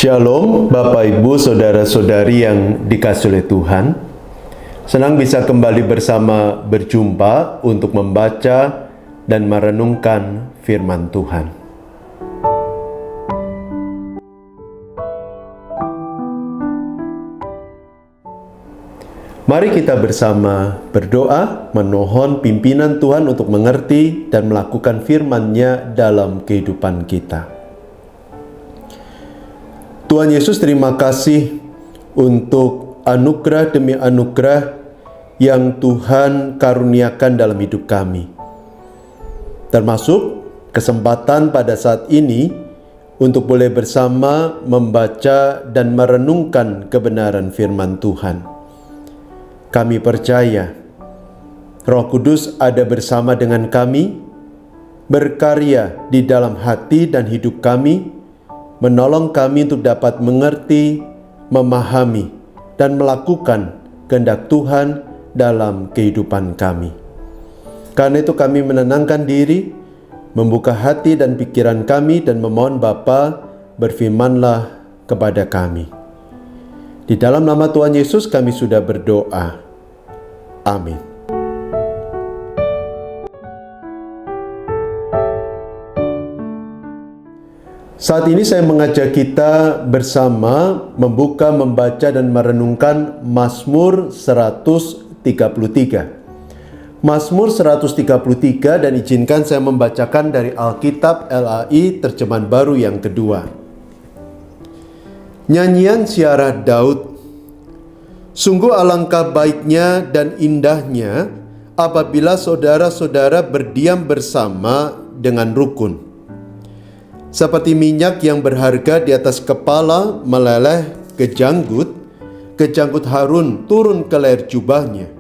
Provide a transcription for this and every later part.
Shalom Bapak Ibu Saudara-saudari yang dikasihi oleh Tuhan. Senang bisa kembali berjumpa untuk membaca dan merenungkan firman Tuhan. Mari kita bersama berdoa, memohon pimpinan Tuhan untuk mengerti dan melakukan firman-Nya dalam kehidupan kita. Tuhan Yesus, terima kasih untuk anugerah demi anugerah yang Tuhan karuniakan dalam hidup kami. Termasuk kesempatan pada saat ini untuk boleh bersama membaca dan merenungkan kebenaran firman Tuhan. Kami percaya Roh Kudus ada bersama dengan kami, berkarya di dalam hati dan hidup kami, menolong kami untuk dapat mengerti, memahami, dan melakukan kehendak Tuhan dalam kehidupan kami. Karena itu kami menenangkan diri, membuka hati dan pikiran kami, dan memohon Bapa, berfirmanlah kepada kami. Di dalam nama Tuhan Yesus kami sudah berdoa. Amin. Saat ini saya mengajak kita bersama membuka, membaca, dan merenungkan Mazmur 133. Mazmur 133, dan izinkan saya membacakan dari Alkitab LAI terjemahan baru yang kedua. Nyanyian Ziarah Daud. Sungguh alangkah baiknya dan indahnya apabila saudara-saudara berdiam bersama dengan rukun. Seperti minyak yang berharga di atas kepala meleleh ke janggut Harun turun ke leher jubahnya.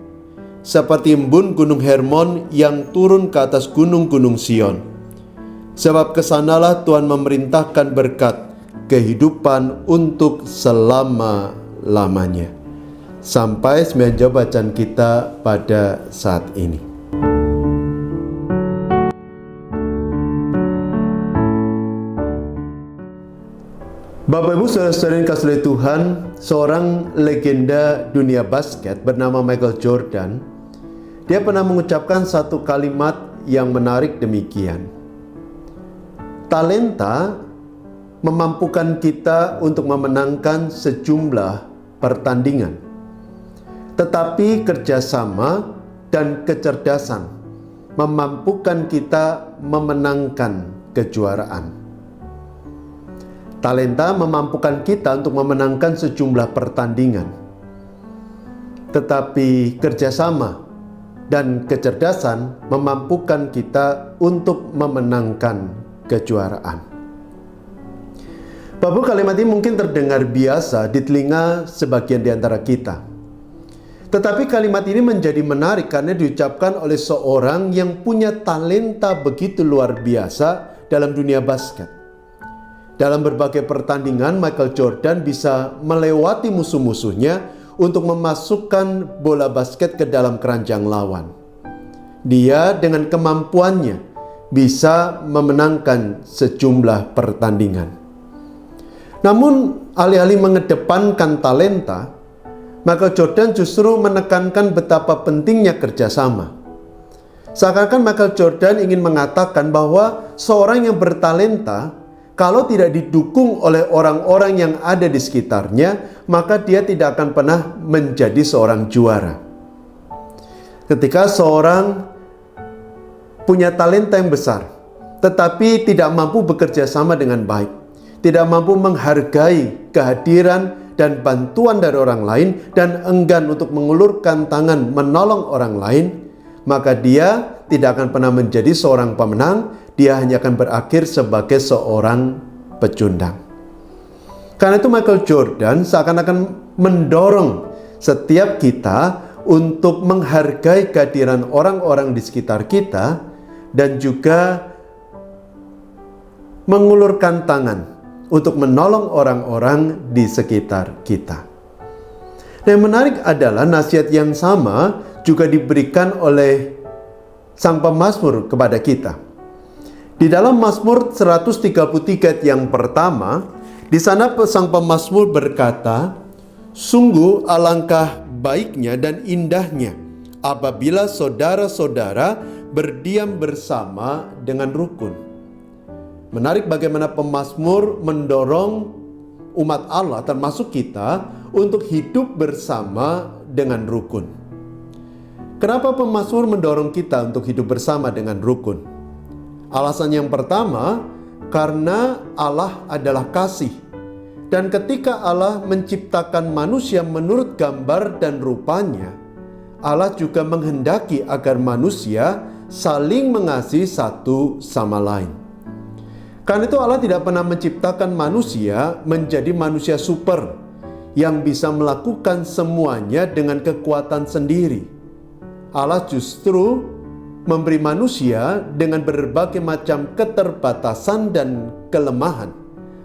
Seperti embun gunung Hermon yang turun ke atas gunung-gunung Sion. Sebab kesanalah Tuhan memerintahkan berkat kehidupan untuk selama-lamanya. Sampai sembilan jawab bacaan kita pada saat ini. Bapak Ibu Saudara-saudari yang kasih oleh Tuhan, seorang legenda dunia basket bernama Michael Jordan, dia pernah mengucapkan satu kalimat yang menarik demikian. Talenta memampukan kita untuk memenangkan sejumlah pertandingan. Tetapi kerjasama dan kecerdasan memampukan kita memenangkan kejuaraan. Talenta memampukan kita untuk memenangkan sejumlah pertandingan. Tetapi kerjasama dan kecerdasan memampukan kita untuk memenangkan kejuaraan. Bapak, kalimat ini mungkin terdengar biasa di telinga sebagian di antara kita. Tetapi kalimat ini menjadi menarik karena diucapkan oleh seorang yang punya talenta begitu luar biasa dalam dunia basket. Dalam berbagai pertandingan, Michael Jordan bisa melewati musuh-musuhnya untuk memasukkan bola basket ke dalam keranjang lawan. Dia dengan kemampuannya bisa memenangkan sejumlah pertandingan. Namun, alih-alih mengedepankan talenta, Michael Jordan justru menekankan betapa pentingnya kerjasama. Seakan-akan Michael Jordan ingin mengatakan bahwa seorang yang bertalenta, kalau tidak didukung oleh orang-orang yang ada di sekitarnya, maka dia tidak akan pernah menjadi seorang juara. Ketika seorang punya talenta yang besar, tetapi tidak mampu bekerja sama dengan baik, tidak mampu menghargai kehadiran dan bantuan dari orang lain, dan enggan untuk mengulurkan tangan menolong orang lain, maka dia tidak akan pernah menjadi seorang pemenang. Dia hanya akan berakhir sebagai seorang pecundang. Karena itu Michael Jordan seakan-akan mendorong setiap kita untuk menghargai kehadiran orang-orang di sekitar kita dan juga mengulurkan tangan untuk menolong orang-orang di sekitar kita. Nah, yang menarik adalah nasihat yang sama juga diberikan oleh sang pemazmur kepada kita. Di dalam Mazmur 133 yang pertama, Di sana sang pemazmur berkata, "Sungguh alangkah baiknya dan indahnya apabila saudara-saudara berdiam bersama dengan rukun." Menarik bagaimana pemazmur mendorong umat Allah termasuk kita untuk hidup bersama dengan rukun. Kenapa pemazmur mendorong kita untuk hidup bersama dengan rukun? Alasan yang pertama, karena Allah adalah kasih. Dan ketika Allah menciptakan manusia menurut gambar dan rupanya, Allah juga menghendaki agar manusia saling mengasihi satu sama lain. Karena itu Allah tidak pernah menciptakan manusia menjadi manusia super yang bisa melakukan semuanya dengan kekuatan sendiri. Allah justru memberi manusia dengan berbagai macam keterbatasan dan kelemahan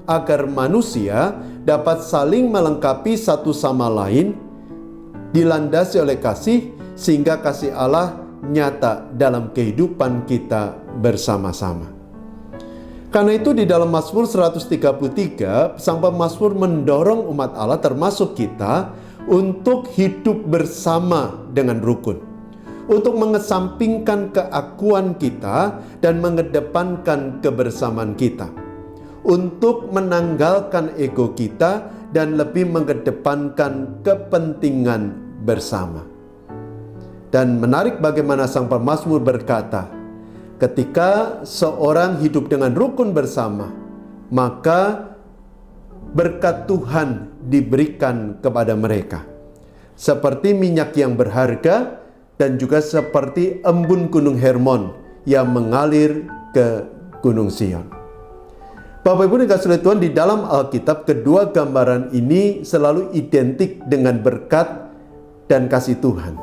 agar manusia dapat saling melengkapi satu sama lain, dilandasi oleh kasih, sehingga kasih Allah nyata dalam kehidupan kita bersama-sama. Karena itu di dalam Mazmur 133, sang pemazmur mendorong umat Allah termasuk kita untuk hidup bersama dengan rukun. Untuk mengesampingkan keakuan kita dan mengedepankan kebersamaan kita. Untuk menanggalkan ego kita dan lebih mengedepankan kepentingan bersama. Dan menarik bagaimana sang pemazmur berkata, ketika seorang hidup dengan rukun bersama, maka berkat Tuhan diberikan kepada mereka. Seperti minyak yang berharga dan juga seperti embun gunung Hermon yang mengalir ke gunung Sion. Bapak Ibu dikasihi Tuhan, di dalam Alkitab kedua gambaran ini selalu identik dengan berkat dan kasih Tuhan.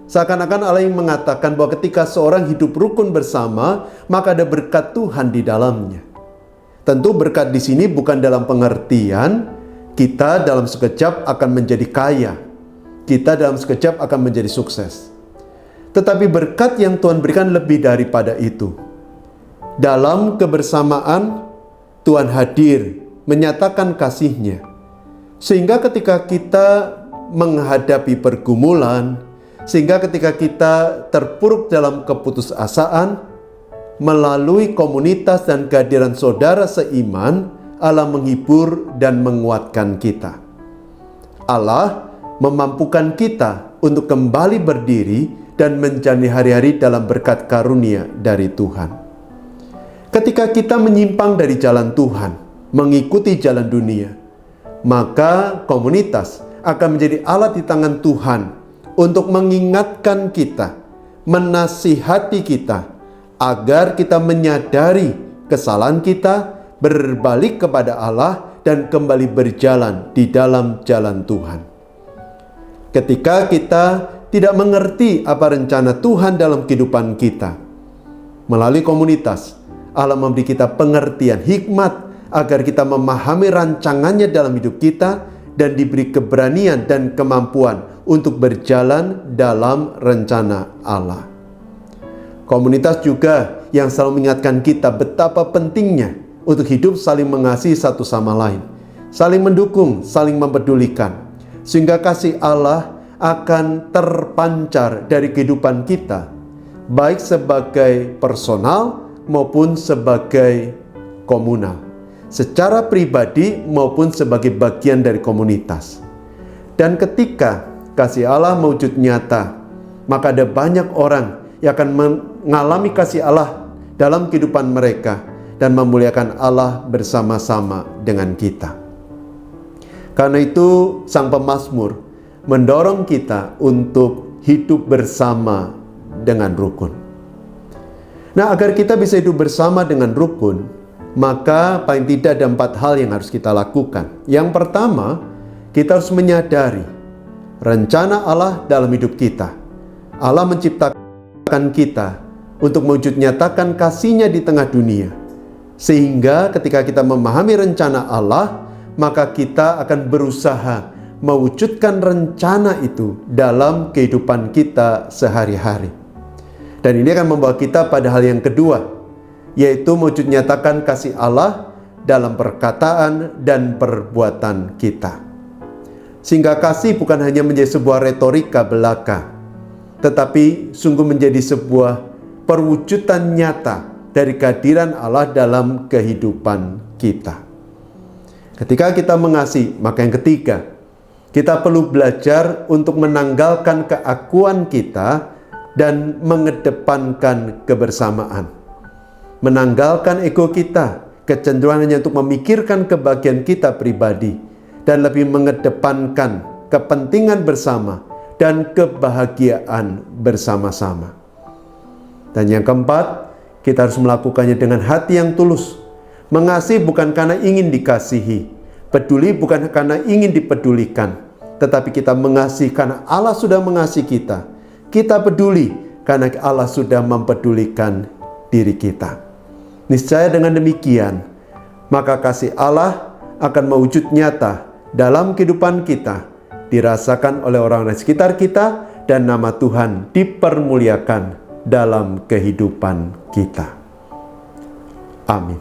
Seakan-akan Allah yang mengatakan bahwa ketika seorang hidup rukun bersama, maka ada berkat Tuhan di dalamnya. Tentu berkat di sini bukan dalam pengertian kita dalam sekejap akan menjadi kaya, kita dalam sekejap akan menjadi sukses. Tetapi berkat yang Tuhan berikan lebih daripada itu. Dalam kebersamaan, Tuhan hadir, menyatakan kasih-Nya. Sehingga ketika kita menghadapi pergumulan, sehingga ketika kita terpuruk dalam keputusasaan, melalui komunitas dan kehadiran saudara seiman, Allah menghibur dan menguatkan kita. Allah memampukan kita untuk kembali berdiri dan menjalani hari-hari dalam berkat karunia dari Tuhan. Ketika kita menyimpang dari jalan Tuhan, mengikuti jalan dunia, maka komunitas akan menjadi alat di tangan Tuhan untuk mengingatkan kita, menasihati kita, agar kita menyadari kesalahan kita, berbalik kepada Allah, dan kembali berjalan di dalam jalan Tuhan. Ketika kita tidak mengerti apa rencana Tuhan dalam kehidupan kita, melalui komunitas, Allah memberi kita pengertian, hikmat, agar kita memahami rancangannya dalam hidup kita, dan diberi keberanian dan kemampuan untuk berjalan dalam rencana Allah. Komunitas juga yang selalu mengingatkan kita betapa pentingnya untuk hidup saling mengasihi satu sama lain, saling mendukung, saling mempedulikan, sehingga kasih Allah akan terpancar dari kehidupan kita, baik sebagai personal maupun sebagai komunal, secara pribadi maupun sebagai bagian dari komunitas. Dan ketika kasih Allah mewujud nyata, maka ada banyak orang yang akan mengalami kasih Allah dalam kehidupan mereka dan memuliakan Allah bersama-sama dengan kita. Karena itu sang pemazmur mendorong kita untuk hidup bersama dengan rukun. Nah, agar kita bisa hidup bersama dengan rukun, maka paling tidak ada 4 hal yang harus kita lakukan. Yang pertama, kita harus menyadari rencana Allah dalam hidup kita. Allah menciptakan kita untuk mewujud nyatakan kasih-Nya di tengah dunia. Sehingga ketika kita memahami rencana Allah, maka kita akan berusaha mewujudkan rencana itu dalam kehidupan kita sehari-hari. Dan ini akan membawa kita pada hal yang kedua, yaitu mewujud nyatakan kasih Allah dalam perkataan dan perbuatan kita. Sehingga kasih bukan hanya menjadi sebuah retorika belaka, tetapi sungguh menjadi sebuah perwujudan nyata dari kehadiran Allah dalam kehidupan kita. Ketika kita mengasihi, maka yang ketiga, kita perlu belajar untuk menanggalkan keakuan kita dan mengedepankan kebersamaan. Menanggalkan ego kita, kecenderungan hanya untuk memikirkan kebahagiaan kita pribadi, dan lebih mengedepankan kepentingan bersama dan kebahagiaan bersama-sama. Dan yang keempat, kita harus melakukannya dengan hati yang tulus. Mengasihi bukan karena ingin dikasihi, peduli bukan karena ingin dipedulikan, tetapi kita mengasihi karena Allah sudah mengasihi kita. Kita peduli karena Allah sudah mempedulikan diri kita. Niscaya dengan demikian, maka kasih Allah akan mewujud nyata dalam kehidupan kita, dirasakan oleh orang-orang di sekitar kita, dan nama Tuhan dipermuliakan dalam kehidupan kita. Amin.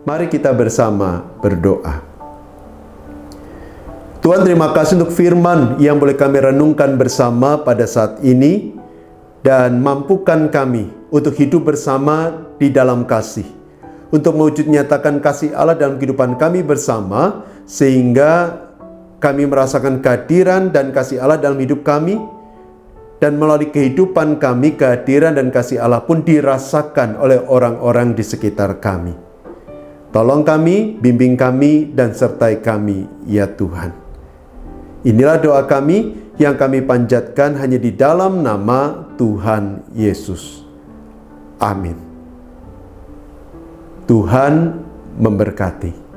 Mari kita bersama berdoa. Tuhan, terima kasih untuk firman yang boleh kami renungkan bersama pada saat ini, dan mampukan kami untuk hidup bersama di dalam kasih, untuk mewujud nyatakan kasih Allah dalam kehidupan kami bersama, sehingga kami merasakan kehadiran dan kasih Allah dalam hidup kami, dan melalui kehidupan kami, kehadiran dan kasih Allah pun dirasakan oleh orang-orang di sekitar kami. Tolong kami, bimbing kami, dan sertai kami, ya Tuhan. Inilah doa kami yang kami panjatkan hanya di dalam nama Tuhan Yesus. Amin. Tuhan memberkati.